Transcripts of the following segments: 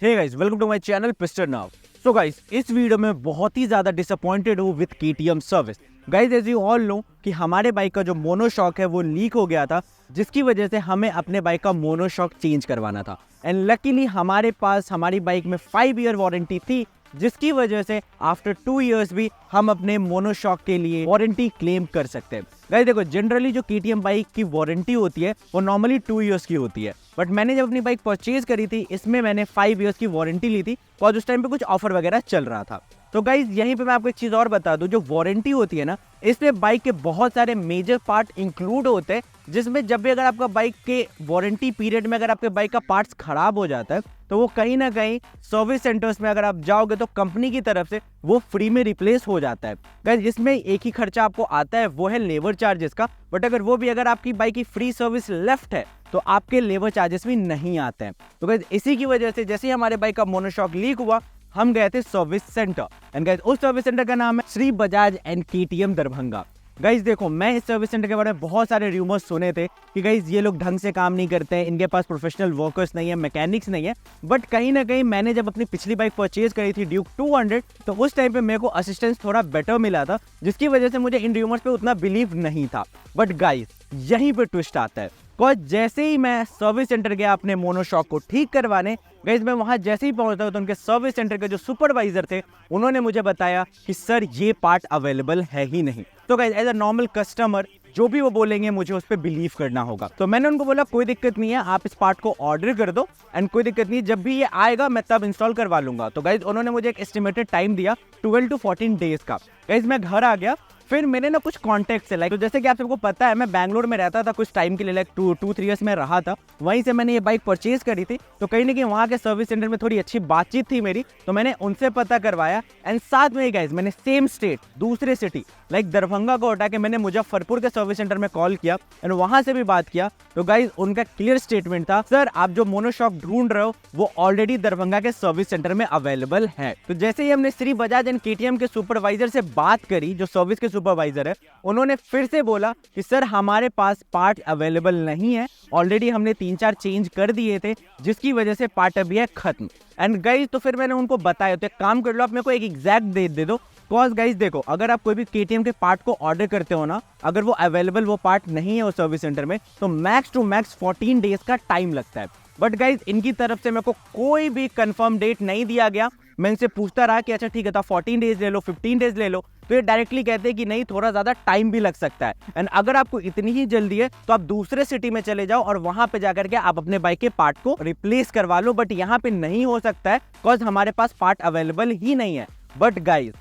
Hey guys, welcome to my channel piston now. So guys, इस video में बहुत ही ज़्यादा डिसअपॉइंटेड हूँ with KTM service. Guys, as you all know कि हमारे बाइक का जो मोनोशॉक है वो लीक हो गया था, जिसकी वजह से हमें अपने बाइक का मोनोशॉक चेंज करवाना था। एंड लकीली हमारे पास हमारी बाइक में 5 ईयर वारंटी थी, जिसकी वजह से आफ्टर 2 इयर्स भी हम अपने मोनोशॉक के लिए वारंटी क्लेम कर सकते हैं। गाइस देखो, जनरली जो केटीएम बाइक की वारंटी होती है वो नॉर्मली 2 इयर्स की होती है, बट मैंने जब अपनी बाइक परचेज करी थी इसमें मैंने 5 इयर्स की वारंटी ली थी और उस टाइम पे कुछ ऑफर वगैरह चल रहा था। तो गाइज यहीं पे मैं आपको एक चीज और बता दूं, जो वारंटी होती है ना, इसमें बाइक के बहुत सारे मेजर पार्ट इंक्लूड होते हैं, जिसमें जब भी अगर आपका बाइक के वारंटी पीरियड में अगर आपके बाइक का पार्ट्स खराब हो जाता है तो वो कहीं ना कहीं सर्विस सेंटर्स में अगर आप जाओगे तो कंपनी की तरफ से वो फ्री में रिप्लेस हो जाता है। गाइस, इसमें एक ही खर्चा आपको आता है, वो है लेबर चार्जेस का, बट अगर वो भी अगर आपकी बाइक की फ्री सर्विस लेफ्ट है तो आपके लेबर चार्जेस भी नहीं आते हैं। तो गाइस इसी की वजह से जैसे ही हमारे बाइक का मोनोशॉक लीक हुआ, हम गए थे सर्विस सेंटर। एंड गाइस, उस सर्विस सेंटर का नाम है Shri Bajaj and KTM Darbhanga. Guys देखो, मैं इस सर्विस सेंटर के बारे में बहुत सारे रूमर्स सुने थे कि गाइस ये लोग ढंग से काम नहीं करते हैं, इनके पास प्रोफेशनल वर्कर्स नहीं है, मैकेनिक्स नहीं है। बट कहीं ना कहीं मैंने जब अपनी पिछली बाइक परचेज करी थी ड्यूक 200, तो उस टाइम पे मेरे को असिस्टेंस थोड़ा बेटर मिला था, जिसकी वजह से मुझे इन रूमर्स पे उतना बिलीव नहीं था। बट गाइस यहीं पे ट्विस्ट आता है, बिकॉज जैसे ही मैं सर्विस सेंटर गया अपने मोनोशॉक को ठीक करवाने, गाइस मैं वहां जैसे ही पहुंचा तो उनके सर्विस सेंटर के जो सुपरवाइजर थे उन्होंने मुझे बताया कि सर ये पार्ट अवेलेबल है ही नहीं। तो guys as a normal customer जो भी वो बोलेंगे मुझे उस पर बिलीव करना होगा। तो मैंने उनको बोला कोई दिक्कत नहीं है, आप इस पार्ट को ऑर्डर कर दो एंड कोई दिक्कत नहीं, जब भी ये आएगा मैं तब इंस्टॉल करवा लूंगा। तो गाइस उन्होंने मुझे एक एस्टिमेटेड टाइम दिया 12 to 14 डेज का। गाइस मैं घर आ गया, फिर मैंने ना कुछ कॉन्टेक्ट से तो जैसे कि आप सबको पता है मैं बैंगलोर में रहता था कुछ टाइम के लिए, 2-3 इयर्स में रहा था, वहीं से मैंने ये बाइक परचेज करी थी। तो कहीं ना कहीं वहाँ के सर्विस सेंटर में थोड़ी अच्छी बातचीत थी मेरी, तो मैंने उनसे पता करवाया। एंड साथ में गाइस मैंने सेम स्टेट दूसरे सिटी दरभंगा को हटा के मैंने मुजफ्फरपुर के सर्विस सेंटर में कॉल किया एंड वहां से भी बात किया। तो गाइस उनका क्लियर स्टेटमेंट था, सर आप जो मोनोशॉक ढूंढ रहे हो वो ऑलरेडी दरभंगा के सर्विस सेंटर में अवेलेबल है। तो जैसे ही हमने श्री बजाज एंड केटीएम के सुपरवाइजर से बात करी, जो सर्विस के सुपरवाइजर है, उन्होंने फिर से बोला कि सर हमारे पास पार्ट अवेलेबल नहीं है, ऑलरेडी हमने 3-4 चेंज कर दिए थे, जिसकी वजह से पार्ट अभी है खत्म। एंड गाइस तो फिर मैंने उनको बताया, तो एक काम कर लो, आप मेरे को एक एग्जैक्ट डेट दे दो। कॉज गाइस देखो, अगर आप कोई भी केटीएम के पार्ट को ऑर्डर करते हो ना, अगर वो अवेलेबल वो पार्ट नहीं है उस सर्विस सेंटर में, तो मैक्स टू मैक्स 14 डेज का टाइम लगता है। बट गाइस इनकी तरफ से मेरे को कोई भी कंफर्म डेट नहीं दिया गया। मैं इनसे पूछता रहा कि अच्छा ठीक है, तो 14 डेज ले लो, 15 डेज ले लो, तो ये डायरेक्टली कहते हैं कि नहीं, थोड़ा ज्यादा टाइम भी लग सकता है। एंड अगर आपको इतनी ही जल्दी है तो आप दूसरे सिटी में चले जाओ और वहां पे जाकर के आप अपने बाइक के पार्ट को रिप्लेस करवा लो, बट यहाँ पे नहीं हो सकता है बिकॉज हमारे पास पार्ट अवेलेबल ही नहीं है। बट गाइस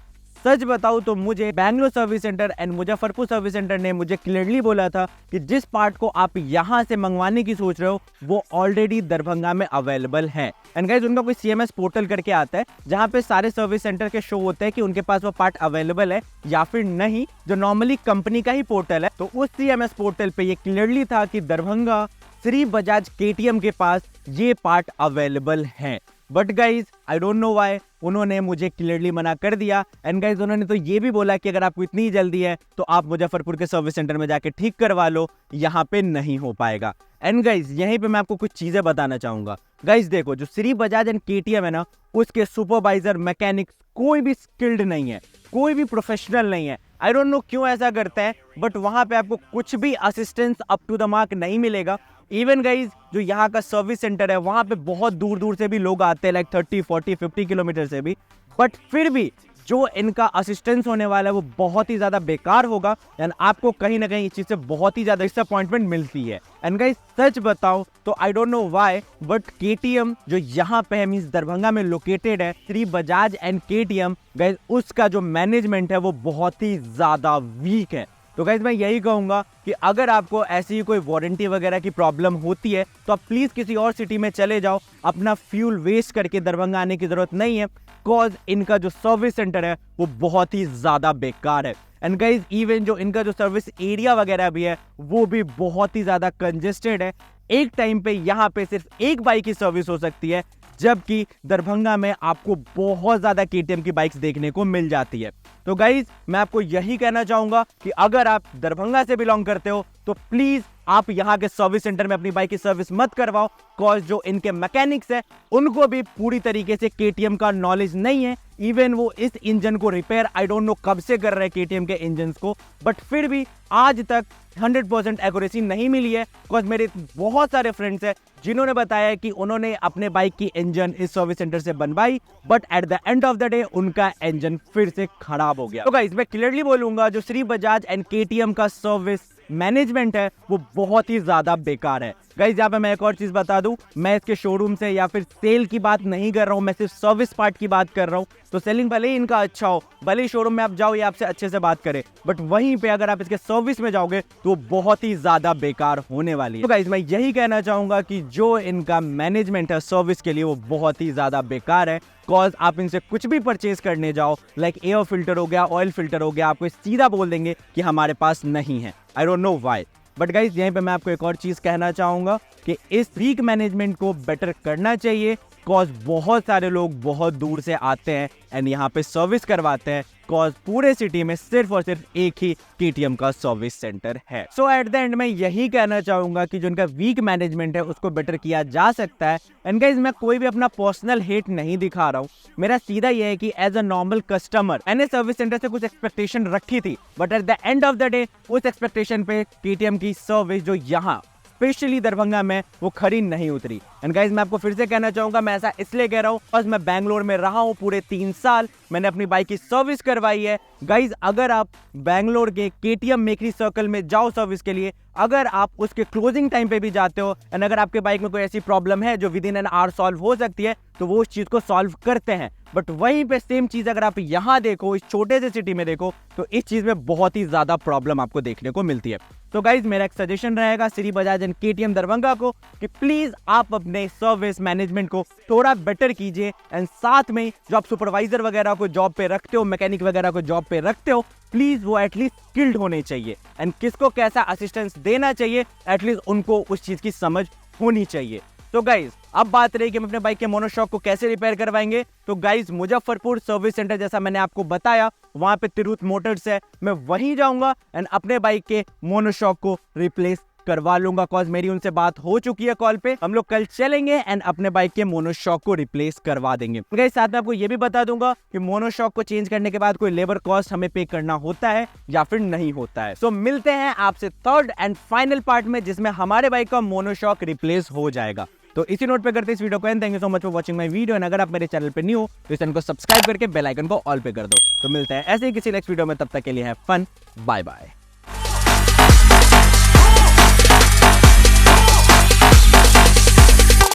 सच बताऊं तो मुझे Bangalore service centre and Muzaffarpur service centre ने मुझे क्लियरली बोला था कि जिस पार्ट को आप यहां से मंगवाने की सोच रहे हो वो ऑलरेडी दरभंगा में अवेलेबल है। एंड गाइस उनका कोई CMS पोर्टल करके आता है जहां पे सारे सर्विस सेंटर के शो होते हैं कि उनके पास वो पार्ट अवेलेबल है या फिर नहीं, जो नॉर्मली कंपनी का ही पोर्टल है। तो उस CMS पोर्टल पे ये क्लियरली था कि दरभंगा श्री बजाज केटीएम के पास ये पार्ट अवेलेबल है। But guys I don't know why उन्होंने मुझे क्लियरली मना कर दिया। एंड गाइज उन्होंने तो ये भी बोला कि अगर आपको इतनी जल्दी है तो आप मुजफ्फरपुर के सर्विस सेंटर में जाके ठीक करवा लो, यहाँ पे नहीं हो पाएगा। एंड गाइज यहीं पे मैं आपको कुछ चीजें बताना चाहूंगा। गाइज देखो, जो श्री बजाज एंड केटीएम है ना, उसके सुपरवाइजर मैकेनिक्स कोई भी स्किल्ड नहीं है, कोई भी प्रोफेशनल नहीं है। आई डोंट नो क्यों ऐसा करते हैं, बट वहां पे आपको कुछ भी assistance up to the mark नहीं मिलेगा। इवन गाइज जो यहाँ का सर्विस सेंटर है वहां पे बहुत दूर दूर से भी लोग आते हैं, 30, 40, 50 किलोमीटर से भी, बट फिर भी जो इनका असिस्टेंस होने वाला है वो बहुत ही ज्यादा बेकार होगा। एंड आपको कहीं ना कहीं इस चीज से बहुत ही ज्यादा डिसअपॉइंटमेंट मिलती है। एंड गाइस सच बताओ तो I don't know why, but KTM जो यहाँ पे है, मींस दरभंगा में लोकेटेड है, Shri Bajaj and KTM, guys उसका जो मैनेजमेंट है वो बहुत ही ज्यादा वीक है। तो गाइस मैं यही कहूंगा कि अगर आपको ऐसी कोई वारंटी वगैरह की प्रॉब्लम होती है तो आप प्लीज किसी और सिटी में चले जाओ, अपना फ्यूल वेस्ट करके दरभंगा आने की जरूरत नहीं है, बिकॉज इनका जो सर्विस सेंटर है वो बहुत ही ज्यादा बेकार है। एंड गाइस इवन जो इनका जो सर्विस एरिया वगैरह भी है वो भी बहुत ही ज्यादा कंजेस्टेड है। एक टाइम पे यहाँ पे सिर्फ एक बाइक की सर्विस हो सकती है, जबकि दरभंगा में आपको बहुत ज्यादा केटीएम की बाइक्स देखने को मिल जाती है। तो गाइज मैं आपको यही कहना चाहूंगा कि अगर आप दरभंगा से बिलोंग करते हो तो प्लीज आप यहाँ के सर्विस सेंटर में अपनी बाइक की सर्विस मत करवाओ, कॉज जो इनके मैकेनिक्स है उनको भी पूरी तरीके से केटीएम का नॉलेज नहीं है। इवन वो इस इंजन को रिपेयर आई डोंट नो कब से कर रहे हैं केटीएम के इंजन को, बट फिर भी आज तक 100% एक्यूरेसी नहीं मिली है। बिकॉज मेरे बहुत सारे फ्रेंड्स हैं जिन्होंने बताया कि उन्होंने अपने बाइक की इंजन इस सर्विस सेंटर से बनवाई, but at the end of the day उनका इंजन फिर से खराब हो गया। तो गाइस मैं क्लियरली बोलूंगा जो श्री बजाज एंड केटीएम का सर्विस मैनेजमेंट है वो बहुत ही ज्यादा बेकार है। गाइस यहाँ पे मैं एक और चीज बता दूं, मैं इसके शोरूम से या फिर सेल की बात नहीं कर रहा हूं, मैं सिर्फ सर्विस पार्ट की बात कर रहा हूं। तो सेलिंग भले ही इनका अच्छा हो, भले ही शोरूम में आप जाओ ये आपसे अच्छे से बात करे, बट वहीं पे अगर आप इसके सर्विस में जाओगे तो बहुत ही ज्यादा बेकार होने वाली है। तो गाइस मैं यही कहना चाहूंगा कि जो इनका मैनेजमेंट है सर्विस के लिए वो बहुत ही ज्यादा बेकार है। कॉज आप इनसे कुछ भी परचेज करने जाओ, लाइक एयर फिल्टर हो गया, ऑयल फिल्टर हो गया, आपको सीधा बोल देंगे कि हमारे पास नहीं है। I don't know why. But guys यहीं पे मैं आपको एक और चीज कहना चाहूंगा कि इस वीक मैनेजमेंट को बेटर करना चाहिए। कॉज बहुत सारे लोग बहुत दूर से आते हैं एंड यहाँ पे सर्विस करवाते हैं, कॉज पूरे सिटी में सिर्फ और सिर्फ एक ही केटीएम का सर्विस सेंटर है। सो एट द एंड मैं यही कहना चाहूंगा कि जो इनका वीक मैनेजमेंट है उसको बेटर किया जा सकता है। एंड गाइस मैं कोई भी अपना पर्सनल हेट नहीं दिखा रहा हूँ, मेरा सीधा ये है कि एज अ नॉर्मल कस्टमर मैंने सर्विस सेंटर से कुछ एक्सपेक्टेशन रखी थी, but at the end of the day उस एक्सपेक्टेशन पे केटीएम की सर्विस जो यहाँ स्पेशली दरभंगा में वो खरी नहीं उतरी। एंड गाइज मैं आपको फिर से कहना चाहूंगा, मैं ऐसा इसलिए कह रहा हूँ बस मैं बैंगलोर में रहा हूँ पूरे 3 साल, मैंने अपनी बाइक की सर्विस करवाई है। गाइज अगर आप बैंगलोर के केटीएम मेकरी सर्कल में जाओ सर्विस के लिए, अगर आप उसके क्लोजिंग टाइम पे भी जाते हो एंड अगर आपके बाइक में कोई ऐसी प्रॉब्लम है जो with in an hour solve हो सकती है तो वो उस चीज को सॉल्व करते हैं। बट वहीं पे सेम चीज अगर आप यहाँ देखो, इस छोटे से सिटी में देखो, तो इस चीज में बहुत ही ज्यादा प्रॉब्लम आपको देखने को मिलती है। तो गाइज मेरा एक सजेशन रहेगा श्री बजाज एंड केटीएम दरभंगा को कि प्लीज आप अपने सर्विस मैनेजमेंट को थोड़ा बेटर कीजिए एंड साथ में जो आप सुपरवाइजर वगैरह को जॉब पे रखते हो, मैकेनिक वगैरह को जॉब पे रखते हो, प्लीज वो एटलीस्ट स्किल्ड होने चाहिए एंड किसको कैसा असिस्टेंस देना चाहिए एटलीस्ट उनको उस चीज की समझ होनी चाहिए। तो गाइज अब बात रही कि हम अपने बाइक के मोनोशॉक को कैसे रिपेयर करवाएंगे। तो गाइज मुजफ्फरपुर सर्विस सेंटर जैसा मैंने आपको बताया वहां पे तिरुत मोटर्स है, मैं वहीं जाऊंगा एंड अपने बाइक के मोनोशॉक को रिप्लेस करवा लूंगा। कॉज मेरी उनसे बात हो चुकी है कॉल पे, हम लोग कल चलेंगे एंड अपने बाइक के मोनोशॉक को रिप्लेस करवा देंगे। गाइस साथ में आपको ये भी बता दूंगा कि मोनोशॉक को चेंज करने के बाद कोई लेबर कॉस्ट हमें पे करना होता है या फिर नहीं होता है। सो मिलते हैं आपसे थर्ड एंड फाइनल पार्ट में जिसमें हमारे बाइक का मोनोशॉक रिप्लेस हो जाएगा। तो इसी नोट पे करते इस वीडियो को and thank you so much for watching my video and अगर आप मेरे चैनल पे न्यू हो तो इस चैनल को सब्सक्राइब करके बेल आइकन को ऑल पे कर दो। तो मिलते हैं ऐसे ही किसी नेक्स्ट वीडियो में, तब तक के लिए हैव फन, बाय बाय।